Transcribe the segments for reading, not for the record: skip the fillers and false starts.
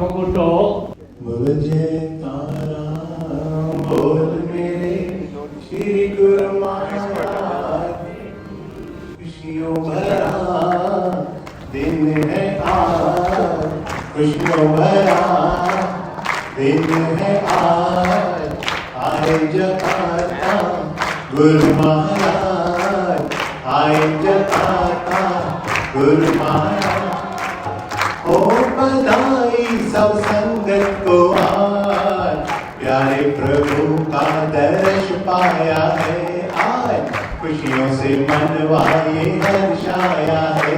मुकुटो बोल जय तारा बोल मेरे श्री गुरु महाराज। खुशियों भरा दिन है आज, खुशियों भरा दिन है आज। आए जगाता गुरु महाराज, आए जगाता गुरु महाराज। ओ बधाई सब संगत को आज, प्यारे प्रभु का दर्श पाया है आज। खुशियों से मनवा ये हर्षाया है,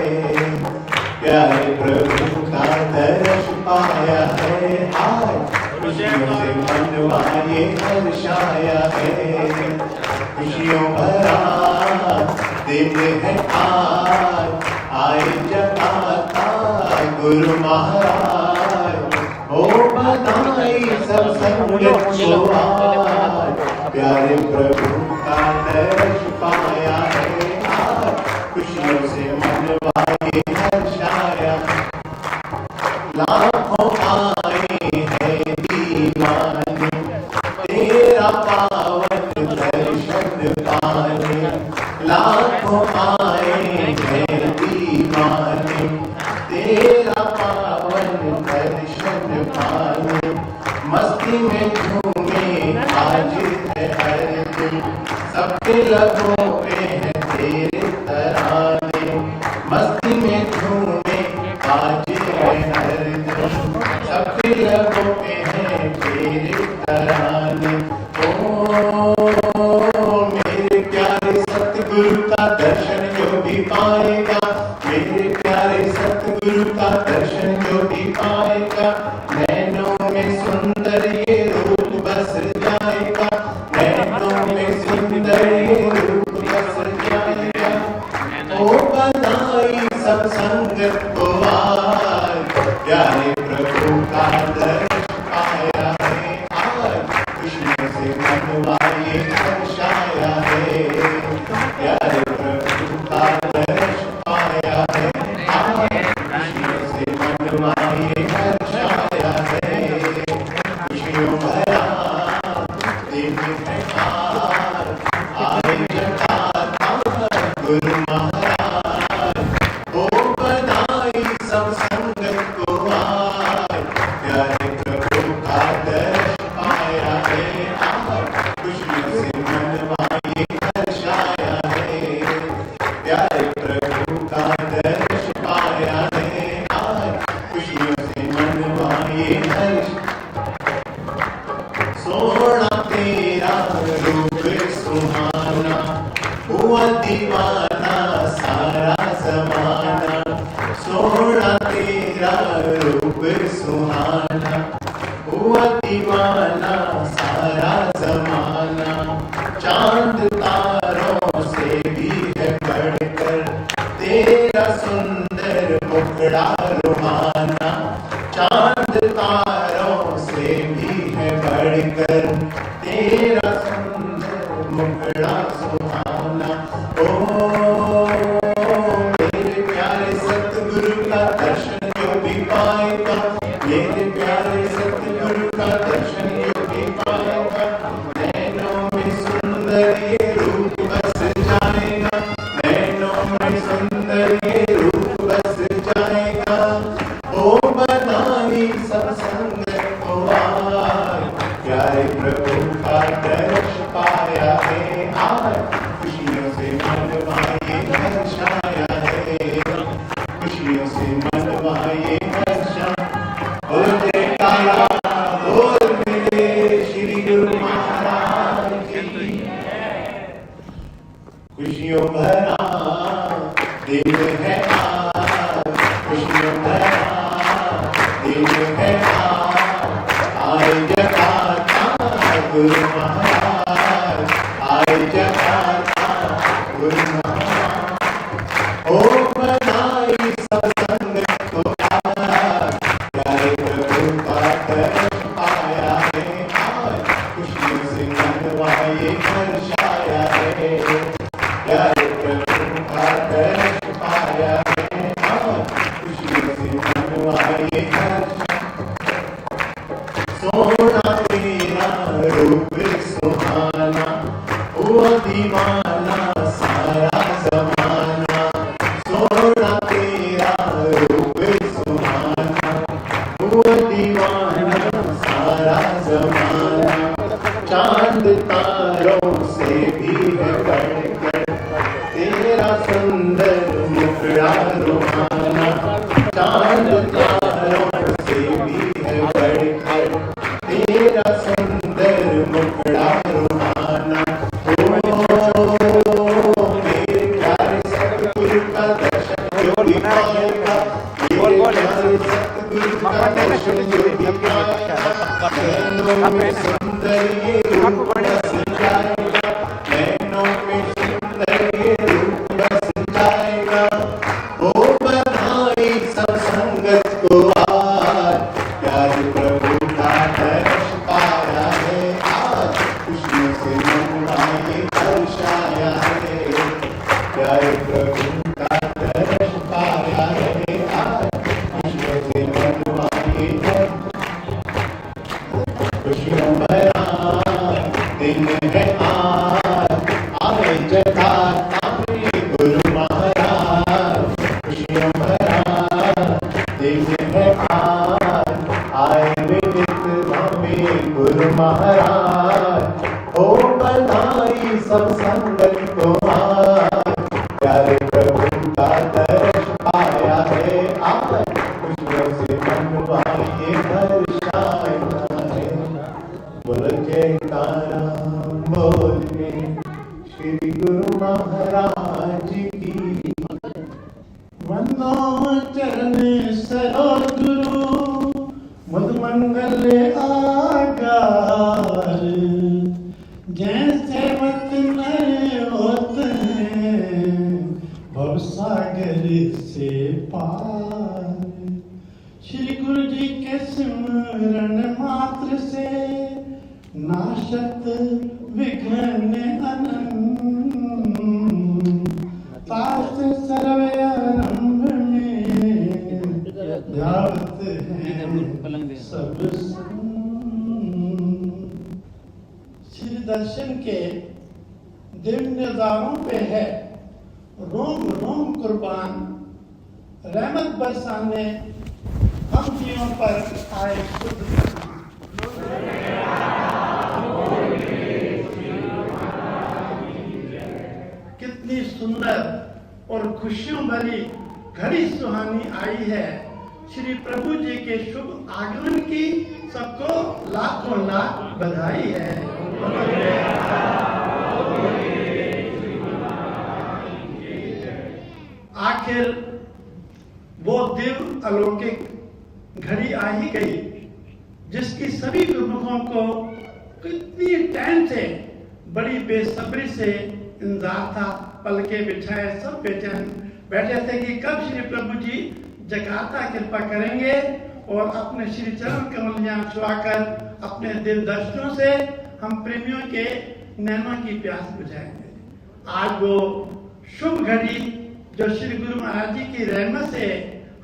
प्यारे प्रभु का दर्श पाया है आज। खुशियों से मनवा ये हर्षाया है। खुशियों भरा दिन है आज, आए जगाता गुरु महाराज। ओ बधाई सब संगत को आज, प्यारे प्रभु का दर्श पाया है आज। खुशियों से मनवा ये हर्षाया। लाखों आए हैं दीवाने तेरा पावन दर्शन पाने। लाखों आए हैं दीवाने तेरा पावन दर्शन पाने। मस्ती में झूमे आज है हर दिल, सबके लबों पे है तेरे तराने। मस्ती में झूमे आज है हर दिल, सबके लबों पे है तेरे तराने। ओ मेरे प्यारे सतगुरु का दर्शन जो भी पाएगा, मेरे प्यारे सतगुरु का दर्शन जो भी पाएगा, नैनों में सुंदर ये रूप बस जाएगा। नैनों में सुंदर ये रूप बस जाएगा। ओ बधाई सब संगत को आज, प्यारे प्रभु का दर्श पाया है आज। खुशियों से मनवा ये हर्षाया है, प्यारे प्रभु का दर्श पाया है आज। खुशियों से मनवा ये हर्षाया है। खुशियों भरा दिन है आज, आए जगाता गुरु महाराज। ओ बधाई सब संगत को आज, प्यारे प्रभु का दर्श पाया है आज। खुशियों से मनवा ये हर्षाया है, प्यारे प्रभु का दर्श पाया है आज। खुशियों से मनवा ये हर्ष। सोना तेरा रूप सुहाना, हुआ दीवाना सारा जमाना। सोना तेरा रूप सुहाना, हुआ दीवाना सारा जमाना। चांद तारों से भी है बढ़कर तेरा सुंदर मुखड़ा रुहाना। चांद तारों से भी है बढ़कर तेरा सुंदर मुखड़ा सुहाना। ओ मेरे प्यारे सतगुरु का दर्शन जो भी पाएगा, मेरे प्यारे सतगुरु का दर्शन जो भी पाएगा, नैनों में सुंदर ये रूप बस जाएगा। नैनों में सुंदर ये रूप बस जाएगा। ओ बधाई सब संगत को आज, प्यारे प्रभु का दर्श पाया है आज। खुशियों से मनवा ये हर्षाया है, खुशियों से मनवा ये हर्षा। बोल जयकारा बोल मेरे श्री गुरु महाराज की। खुशियों भरा दिन है आज, खुशियों भरा दिन है आज। आए जगाता गुरु महाराज, आए जगाता गुरु महाराज। ओ बधाई सब संगत को आज, प्यारे प्रभु का दर्श पाया है आज। खुशियों से मनवा ये हर्षाया है, प्यारे प्रभु का दर्श पाया है आज। खुशियों से मनवा ये हर्ष। हुआ दीवाना सारा जमाना, सोना तेरा रूप सुहाना। हुआ दीवाना सारा जमाना, चांद तारों से भी है बढ़कर तेरा सुंदर मुखड़ा रुहाना। चांद तारों से भी है बढ़कर तेरा सुंदर मुखड़ा रुहाना। ओ मेरे प्यारे सतगुरु का दर्शन जो दिखाएगा, मेरे प्यारे सतगुरु का दर्शन जो दिखाएगा, नैनों में सुंदर ये रूप बस जाएगा, नैनों में सुंदर ये रूप बस जाएगा। ओ बधाई सब संगत को आज, प्यारे प्रभु का दर्श पाया है आज, खुशियों से मनवा ये हर्षाया है। प्यारे प्रभु का दर्श पाया है आज, खुशियों से मनवा ये खुशियों भरा दिन है आज, आए जगाता अपने गुरु महाराज। खुशियों भरा दिन है आज, आए विदित हमें गुरु महाराज। हो बधाई सब संगत को आज, प्यारे प्रभु का दर्श पाया है आज, खुशियों से मनवा ये हर्षाया है। बोल जयकारा बोले श्री गुरु महाराज की। वंदो चरण सरोज गुरु मुद मंगल आकार, जैसे वत नर होत हैं भव सागर से पार। श्री गुरु जी के सिमरन मात्र से नाशत विघ्न अनंत, तास सर्वे आरंभ में ध्यावत हैं सब संत। श्री दर्शन के दिव्य द्वारों पे है रोम रोम कुर्बान, रहमत बरसाने हम जीवों पर आए शुद्ध मेहमान। कितनी सुंदर और खुशियों भरी घड़ी सुहानी आई है। श्री प्रभु जी के शुभ आगमन की सबको लाखों लाख बधाई है। आखिर वो दिव्य अलौकिक घड़ी आ ही गई जिसकी सभी गुरुमुखों को कितनी टाइम से बड़ी बेसब्री से इंतजार था। पलके बिछाए सब बेचैन बैठे थे कि कब श्री प्रभु जी जगाता कृपा करेंगे और अपने श्री चरण कमलियां छुआकर अपने दिव्य दर्शनों से हम प्रेमियों के नैनों की प्यास बुझाएंगे। आज वो शुभ घड़ी जो श्री गुरु महाराज जी की रहमत से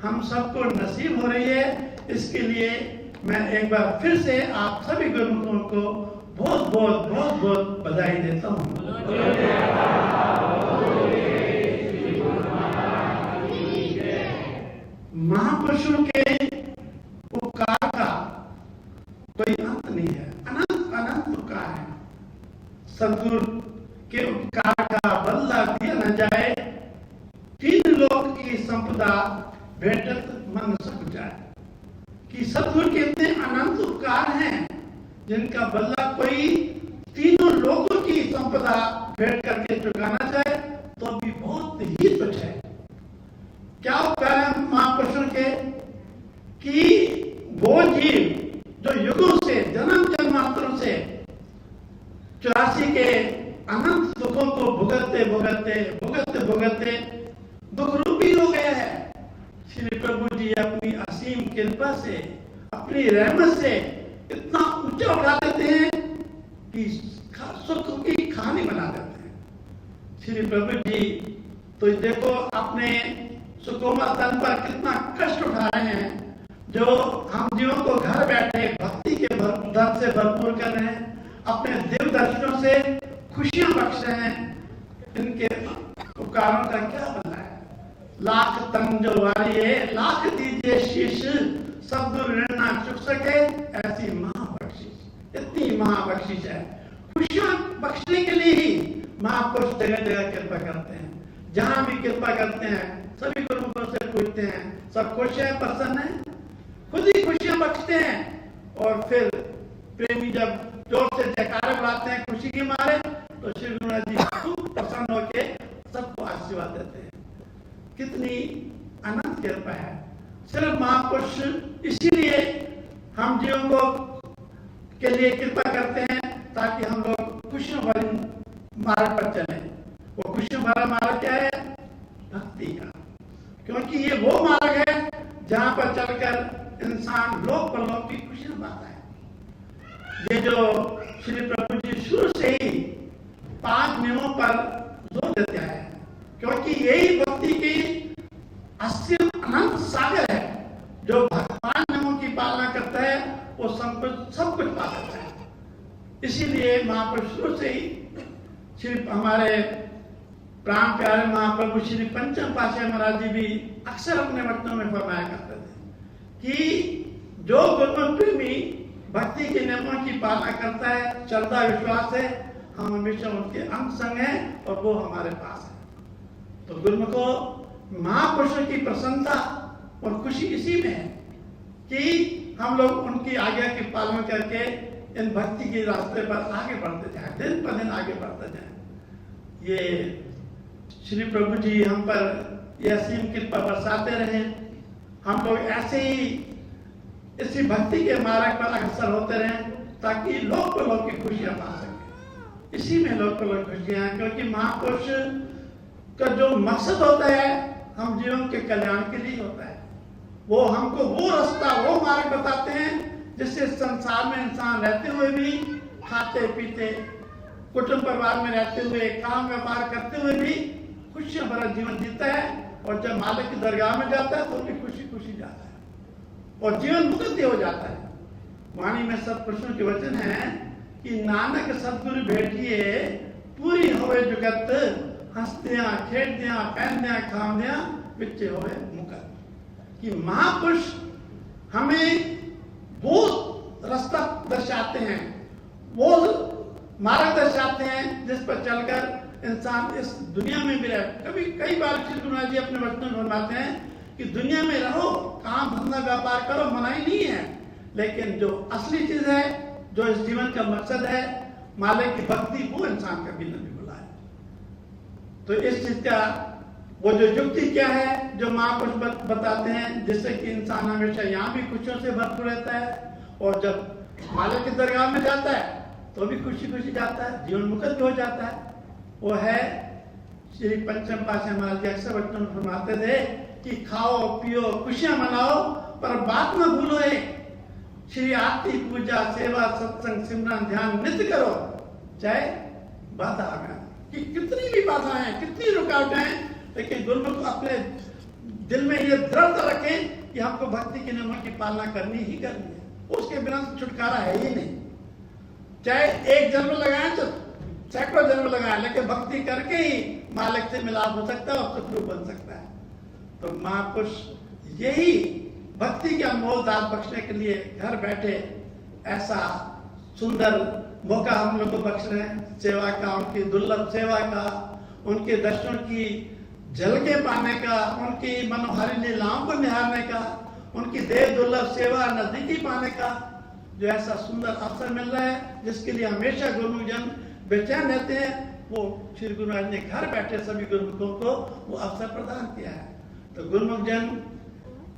हम सबको नसीब हो रही है, इसके लिए मैं एक बार फिर से आप सभी गुरुमुखों को बहुत बहुत बहुत बहुत बधाई देता हूँ। महापुरुषों के उपकार का कोई अंत नहीं है, अनंत अनंत उपकार है। सदगुरु के उपकार का बदला दिया न जाए, तीन लोक की संपदा भेटत मन सक जाए। कि सदगुरु के इतने अनंत उपकार हैं जिनका बदला कोई तीनों लोगों की संपदा भेंट करके चुकाना चाहे तो भी बहुत ही तुच्छ है। क्या उपकार है महापुरुषों के कि वो जीव जो युगों से जन्म जन्मांतरों से 84 के अनंत दुखों को भुगतते भुगतते भुगतते भुगतते दुख रूपी हो गया है, श्री प्रभु जी अपनी असीम कृपा से अपनी रहमत से इतना ऊंचा उठा देते हैं कि सुख की कहानी बना देते हैं। श्री प्रभु जी तो देखो अपने सुकोमल तन पर कितना कष्ट उठा रहे हैं, जो हम जीवों को घर बैठे भक्ति के दर से भरपूर कर रहे हैं, अपने दिव्य दर्शनों से खुशियां बख्श रहे हैं, इनके उपकारों का क्या बना है। लाख तन जो वारी है, लाख दीजिए शीश, सब दूर ऋण ना चुक सके, ऐसी महाबख्शिश, इतनी महाबख्शिश है। खुशियां बख्शने के लिए ही महापुरुष जगह जगह कृपा करते हैं। जहां भी कृपा करते हैं सभी गुरुमुखों से पूछते हैं, सब खुश है, प्रसन्न है, खुद ही खुशियां बख्शते हैं। और फिर प्रेमी जब जोर से जयकारे बुलाते हैं खुशी के मारे, तो श्री गुरु महाराज जी खूब प्रसन्न होके सबको आशीर्वाद देते हैं। कितनी अनंत कृपा है। सिर्फ महापुरुष इसीलिए हम जीवों को के लिए कृपा करते हैं ताकि हम लोग खुशियों भरे मार्ग पर चले। वो खुशियों भरा मार्ग क्या है? भक्ति का। क्योंकि ये वो मार्ग है जहां पर चलकर इंसान लोक परलोक की खुशियां पाता है। ये जो श्री प्रभु जी शुरू से ही 5 नियमों पर जोर देते हैं, क्योंकि यही भक्ति की असीम अनंत सागर है। जो भगवान नियमों की पालना करता है वो सब कुछ पा सकता है। इसीलिए महापुरुष शुरू से ही श्री हमारे प्राण प्यारे महाप्रभु श्री पंचम पातशाही महाराज जी भी अक्सर अपने वचनों में फरमाया करते थे कि जो गुरुमुख प्रेमी भक्ति के नियमों की पालना करता है, श्रद्धा विश्वास है, हम हमेशा उनके अंग संग हैं और वो हमारे पास है। तो गुरुमुखों, महापुरुषों की प्रसन्नता और खुशी इसी में है कि हम लोग उनकी आज्ञा की पालना करके इन भक्ति के रास्ते पर आगे बढ़ते जाए, दिन पर दिन आगे बढ़ते जाए। ये श्री प्रभु जी हम पर यह असीम कृपा बरसाते रहे। हम लोग ऐसे ही इसी भक्ति के मार्ग पर अग्रसर होते रहें ताकि लोक परलोक की खुशियां पा सकें। इसी में लोक परलोक खुशियां हैं, क्योंकि महापुरुष का जो मकसद होता है हम जीवन के कल्याण के लिए होता है। वो हमको वो रास्ता, वो मार्ग बताते हैं जिससे संसार में इंसान रहते हुए भी, खाते पीते, कुटुंब परिवार में रहते हुए, काम व्यापार करते हुए भी खुशियां भरा जीवन जीता है। और जब मालिक की दरगाह में जाता है तो भी खुशी खुशी जाता है और जीवन मुक्त हो जाता है। वाणी में सत्पुरुषों के वचन है कि नानक सतगुरु भेटिए, पूरी होवे जुगत, हंसदियां खेड़दियां पहनदियां खामदियां बिच्चे होवे मुकत। कि महापुरुष हमें वो रास्ता दर्शाते हैं, वो मार्ग दर्शाते हैं जिस पर चलकर इंसान इस दुनिया में भी रहे। कभी कई बार श्री गुरु महाराज जी अपने वचन में फरमाते हैं कि दुनिया में रहो, काम धंधा व्यापार करो, मनाही नहीं है, लेकिन जो असली चीज है, जो इस जीवन का मकसद है, मालिक की भक्ति, वो इंसान कभी नहीं भुलाए। तो इस चीज का वो जो युक्ति क्या है जो महापुरुष बताते हैं, जिससे कि इंसान हमेशा यहाँ भी खुशियों से भरपूर रहता है और जब मालिक की दरगाह में जाता है तो भी खुशी खुशी जाता है, जीवन मुक्त भी हो जाता है। वो है श्री पंचम पातशाही महाराज जी अक्सर वचन में फरमाते थे कि खाओ पियो खुशियां मनाओ, पर बात न भूलो एक, श्री आरती पूजा सेवा सत्संग सिमरन ध्यान नित्य करो, चाहे बाधा आए। कि कितनी भी बाधाएं, कितनी रुकावटें हैं, लेकिन गुरुमुख अपने दिल में ये दृढ़ता रखें कि हमको भक्ति के नियमों की पालना करनी ही करनी है। उसके बिना छुटकारा है ही नहीं। चाहे एक जन्म लगाए तो सैकड़ों जन्म लगाए, लेकिन भक्ति करके ही मालिक से मिलाप हो सकता है और सुखरूप बन सकता है। तो महापुरुष यही भक्ति के अनमोल दान बख्शने के लिए घर बैठे ऐसा सुंदर मौका हम लोग को बख्श रहे हैं, सेवा का, उनकी दुर्लभ सेवा का, उनके दर्शनों की झलके पाने का, उनकी मनोहारी लीलाओं को निहारने का, उनकी देव दुर्लभ सेवा नजदीकी पाने का जो ऐसा सुंदर अवसर मिल रहा है, जिसके लिए हमेशा गुरुमुख जन बेचैन रहते हैं, वो श्री गुरु महाराज ने घर बैठे सभी गुरुमुखों को वो अवसर प्रदान किया है। तो गुरुमुख जन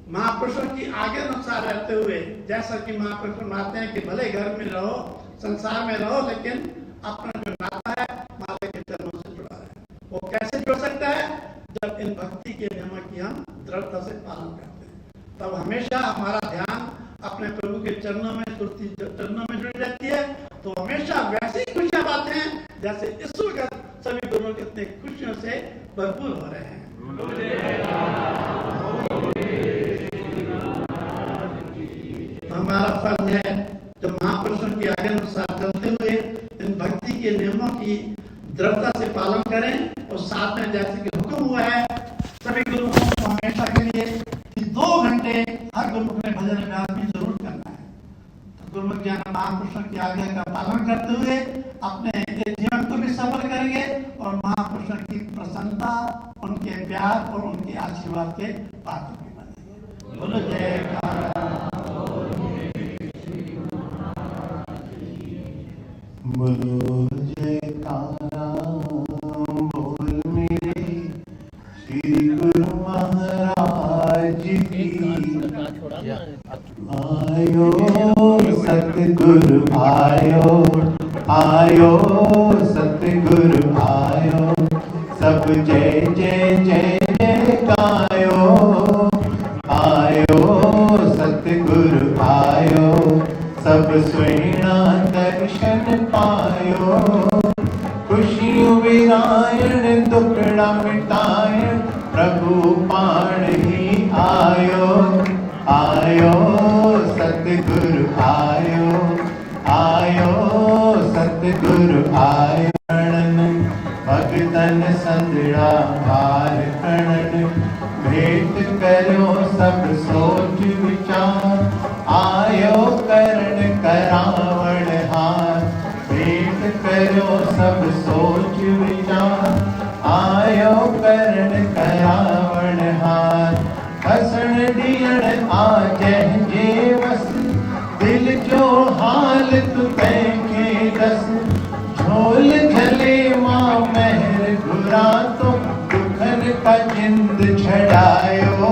महापुरुषों की आज्ञा अनुसार रहते हुए, जैसा कि महापुरुष फरमाते हैं कि भले घर में रहो, संसार में रहो, लेकिन अपना जो नाता है मालिक के चरणों से जुड़ा है। वो कैसे जुड़ सकता है? जब इन भक्ति के नियमों की हम दृढ़ता से पालन करते हैं, तब हमेशा हमारा ध्यान अपने प्रभु के चरणों में, सुरती चरणों में जुड़ी रहती है। तो हमेशा वैसी ही खुशियां पाते हैं जैसे इस वक्त सभी गुरुओं कितने खुशियों से भरपूर हो रहे हैं। हमारा फर्ज है जो महापुरुषों की आज्ञा अनुसार चलते हुए इन भक्ति के नियमों की दृढ़ता से पालन करें और साथ में जैसे कि हुक्म हुआ है सभी गुरुमुखों को हमेशा के लिए कि 2 घंटे हर गुरुमुख में भजन अभ्यास भी जरूर करना है। तो गुरुमुख ज्ञान महापुरुषों की आज्ञा का पालन करते हुए अपने जीवन को भी सफल करेंगे और महापुरुषों की प्रसन्नता, उनके प्यार और उनके आशीर्वाद के पात्र भी बनेंगे। बोलो जयकारा, बोलो जयकारा, बोल मेरे श्री गुरु महाराज की। आयो सतगुरु आयो, आयो सतगुरु आयो, सब जय जय जय जय गायो। आयो सतगुरु आयो, सब सुना दर्शन पायो। खुशियों विरायण दुखड़ा मिटायण, प्रभु पाण ही आयो। आयो सतगुरु आयो, आयो सतगुरु आयो। भगतन संदड़ा भार कणन, भेंट करो सब सोच विचार। आयो करण करावण हार, भेंट करो सब सोच विचार। आयो करण करावण हार, हसण दियण आजह जे वस। दिल जो हाल तु कैखे दस, झोल झले मां मेहर घुरा तो दुखन का जिंद छड़ायो।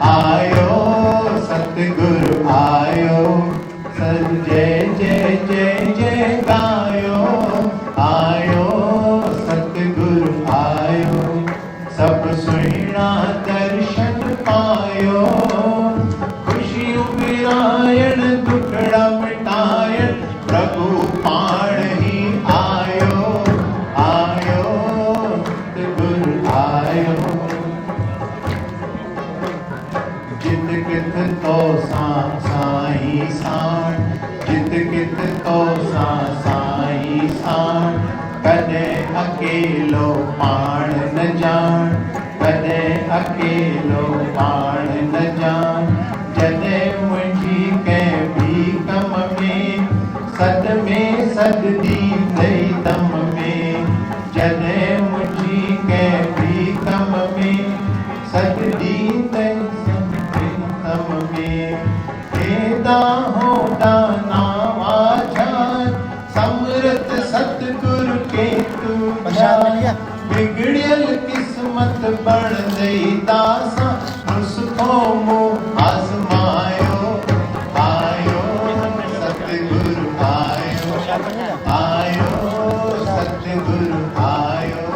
आयो सतगुरु आयो, सत जय जय जय जय गायो। आयो सतगुरु आयो, सब सुना दर्शन पायो। खुशियों विरायण दुखड़ा मिटायण, प्रभु पाण ही आयो। आयो सतगुरु आयो, जित कित तो साई साण, जित कित तो साई साण। कदे अकेलो पाण न जान, कदे अकेलो पाण न जान। जदे मुझी के भी कम में, सद में सद दी दई दम में। जदे मुझी के भी कम में, सद दी दई दम में। हेदा हो दाना वाझार, समृत सतगुरु के तू बिगड़ियल किस्मत बन दई दासा। मुसको मुँह आजमायो। आयो सतगुरु आयो, आयो सतगुरु आयो,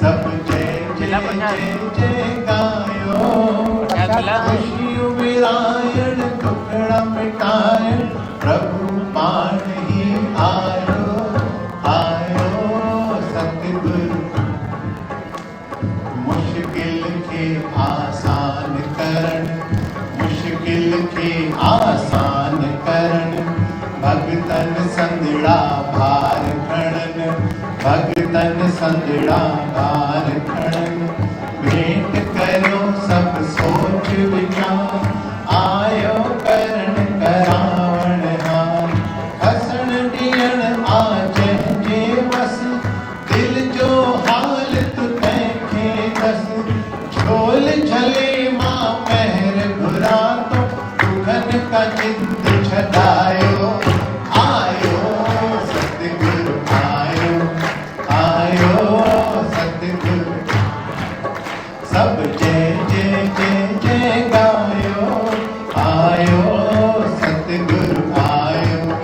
सब जय जय जय जय गायो। खुशियों विरायण दुखड़ा मिटायण, प्रभु पाण ही आयो। आयो सतगुरु, मुश्किल के आसान करण, मुश्किल के आसान करण। भगतन संदड़ा भार खणन, भगतन संदड़ा भार खणन। भेंट करो सब सोच विचार, आयो करण करावण हार। हसण दियण आजह जे वस, दिल जो हाल तु कैखे दस। झोल झले मां मेहर घुरा तो दुखन का जिंद छदायो। आयो सतगुरु आयो, आयो सतगुरु, सब जय जय जय जय गायो। आयो सतगुरु आयो,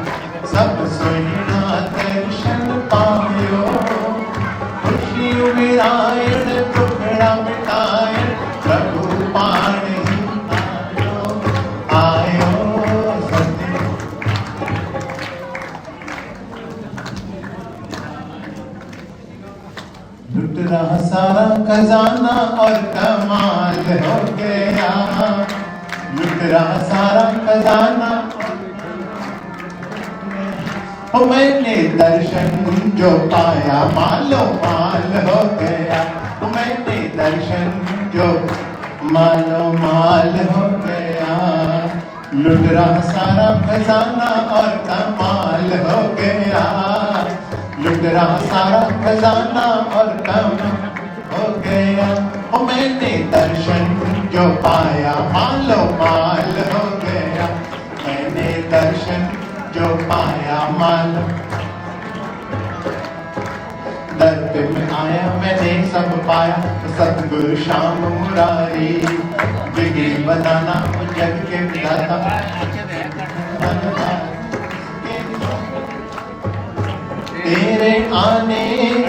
सब सुना दर्शन पायो। खुशियों विरायण दुखड़ा मिटायण, प्रभु पाण ही आयो। आयो सतगुरु, लुट रहा सारा खजाना और कमाल हो गया। लुट रहा सारा खजाना, मैंने दर्शन जो पाया मालो माल हो गया। मैंने दर्शन जो मालो माल हो गया। लुट रहा सारा खजाना और कमाल हो गया। लुट रहा सारा खजाना और कमाल हो गया। मैंने दर्शन जो पाया मालो माल हो गया। मैंने दर्शन जो पाया मालो। दर पे में आया मैंने सब पाया सतगुरु श्याम मुरारी। बिगड़ी बनाना जग के विधाता। तेरे आने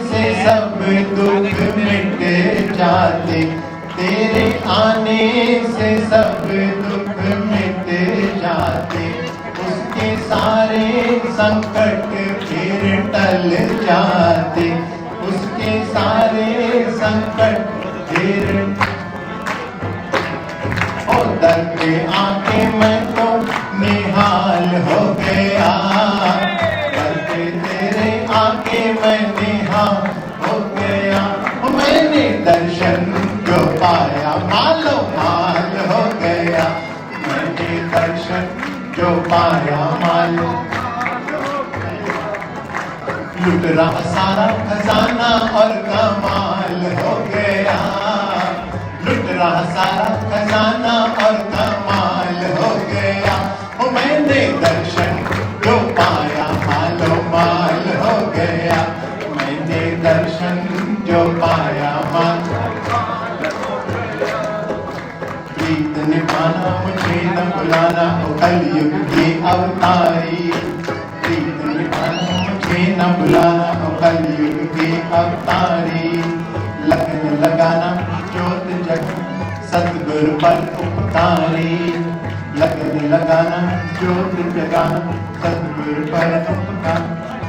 से सब दुख मिट जाते। तेरे आने से सब दुख मिट जाते। उसके सारे संकट फिर टल जाते। उसके सारे संकट फिर और दर पे आके मैं तो निहाल हो गया। दर पे तेरे आके मैं निहाल हो गया। मैंने दर्शन जो पाया मालो माल हो गया। मैंने दर्शन जो पाया मालो। लुट रहा सारा खजाना और कमाल हो गया। लुट रहा सारा खजाना और कमाल हो गया। मैंने दर्शन जो पाया मालो माल हो गया। मैंने दर्शन जो पाया माल। प्रीत निभाना मुझे न बुलाना कलयुग की अवतारी। प्रीत निभाना मुझे न बुलाना कलयुग की अवतारी। लगन लगाना ज्योत जग सतगुरु पर उपकारी। लगन लगाना ज्योत जगाना सतगुरु पर उपकारी।